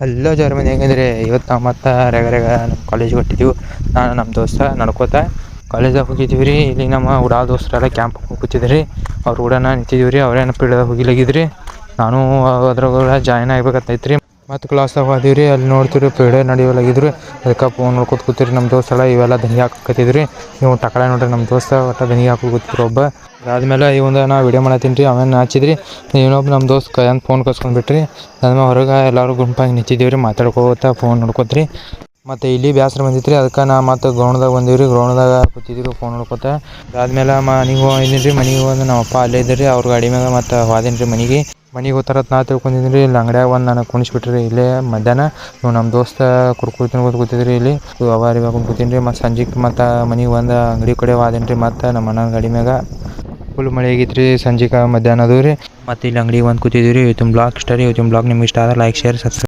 Hello Germany ಹೆಂಗಂದ್ರೆ ಇವತ್ತು ನಾವು ಮತ್ತೆ ರೆಗ ನಮ್ಮ ಕಾಲೇಜಿಗೆ ಹೊಟ್ಟಿದ್ದೀವಿ. ನಾನು ನಮ್ಮ ದೋಸ್ತ ನಡ್ಕೋತಾ ಕಾಲೇಜಾಗ ಹೋಗಿದ್ದೀವಿ ರೀ. ಇಲ್ಲಿ ನಮ್ಮ ದೋಸ್ತರೆಲ್ಲ ಕ್ಯಾಂಪ್ ಕೂತಿದ್ರಿ. ಅವ್ರು ಕೂಡ ನಿಂತಿದ್ದೀವಿ ರೀ. ಅವ್ರೇನು ಹೋಗಿಲಾಗಿದ್ರಿ. ನಾನು ಅದ್ರಾಗ ಜಾಯ್ನ್ ಆಗ್ಬೇಕಂತೈತ್ರಿ. ಮತ್ತು ಕ್ಲಾಸಾಗ ಹೋದೀವಿ ರೀ. ಅಲ್ಲಿ ನೋಡ್ತೀವಿ ಪೀರಿಯಡ್ ನಡೆಯಲಾಗಿದ್ರಿ. ಅದಕ್ಕೆ ಫೋನ್ ನೋಡ್ಕೊತ ಕೂತಿರಿ. ನಮ್ಮ ದೋಸ್ತ ಎಲ್ಲ ಇವೆಲ್ಲ ದಂಗೆ ಹಾಕಕತ್ತಿದ್ರಿ. ನೀವು ಟಕಳ ನೋಡ್ರಿ ನಮ್ಮ ದೋಸ್ತ ಒಟ್ಟು ದಂಗೆ ಹಾಕೋಕತ್ತಿದ್ರು ಒಬ್ಬ. ಅದಾದಮೇಲೆ ನಾ ವೀಡಿಯೋ ಮಾಡತ್ತೀನಿ ರೀ. ಅವೇನು ಹಚ್ಚಿದ್ರಿ. ಇನ್ನೊಬ್ಬ ನಮ್ಮ ದೋಸ್ತ ಕೈಯಿಂದ ಫೋನ್ ಕಸ್ಕೊಂಡ್ಬಿಟ್ರಿ. ಅದಾದ್ಮೇಲೆ ಹೊರಗೆ ಎಲ್ಲರೂ ಗುಂಪಾಗಿ ನಿಂತಿದ್ದೀವಿ ರೀ. ಮಾತಾಡ್ಕೋತ ಫೋನ್ ನೋಡ್ಕೋತ್ರಿ. ಮತ್ತು ಇಲ್ಲಿ ಬೇಸರ ಬಂದಿತ್ತು ರೀ. ಅದಕ್ಕೆ ನಾ ಮತ್ತು ಗ್ರೌಂಡ್ದಾಗ ಬಂದೀವಿ ರೀ. ಗ್ರೌಂಡ್ದಾಗ ಕೂತಿದ್ದೀವಿ ಫೋನ್ ನೋಡ್ಕೋತ. ಅದಾದ್ಮೇಲೆ ಮನೆಗೆ ಹೋಗಿದ್ದೀನಿ ರೀ. ಮನೆಗೆ ಹೋಗಿ ನಮ್ಮ ಅಪ್ಪ ಅಲ್ಲೇ ಇದ್ದರು ರೀ. ಅವ್ರ ಗಾಡಿ ಮ್ಯಾಗ ಮತ್ತು ಹೋದೀನಿ ರೀ ಮನೆಗೆ ಹೋಗ್ತಾರತ್ ನಾ ತಿಳ್ಕೊಂಡಿದ್ದೀನಿ ರೀ. ಇಲ್ಲಿ ಅಂಗಡಿಯಾಗ ಒಂದು ನನಗೆ ಕುಣಿಸ್ಬಿಟ್ರಿ ಇಲ್ಲೇ ಮಧ್ಯಾಹ್ನ. ನಮ್ಮ ದೋಸ್ತ ಕುರ್ಕುರಿ ತಿನ್ಕೋತ ಕೂತಿದ್ರಿ ಇಲ್ಲಿ. ಅವಾರಿ ಹಾಕೊಂಡು ಕೂತೀನಿ ರೀ. ಮತ್ತು ಸಂಜೆಗೆ ಮತ್ತು ಮನೆಗೆ ಒಂದು ಅಂಗಡಿ ಕಡೆ ಹೋದೀನಿ ರೀ. ಮತ್ತು ನಮ್ಮ ಅಣ್ಣನ ಗಾಡಿ ಮ್ಯಾಗ ಫುಲ್ ಮಳೆ ಆಗಿತ್ತು ರೀ. ಸಂಜೆಗೆ ಮಧ್ಯಾಹ್ನ ಅದು ರೀ. ಮತ್ತು ಇಲ್ಲಿ ಅಂಗಡಿಗೆ ಬಂದು ಕೂತಿದ್ದೀವಿ ರೀ. ಇವತ್ತಿನ ಬ್ಲಾಗ್ ಇಷ್ಟ ರೀ. ಇವತ್ತಿನ ಬ್ಲಾಗ್ ನಿಮ್ಗೆ ಇಷ್ಟ ಆದರೆ ಲೈಕ್ ಶೇರ್ ಸಬ್ಸ್ಕ್ರೈಬ್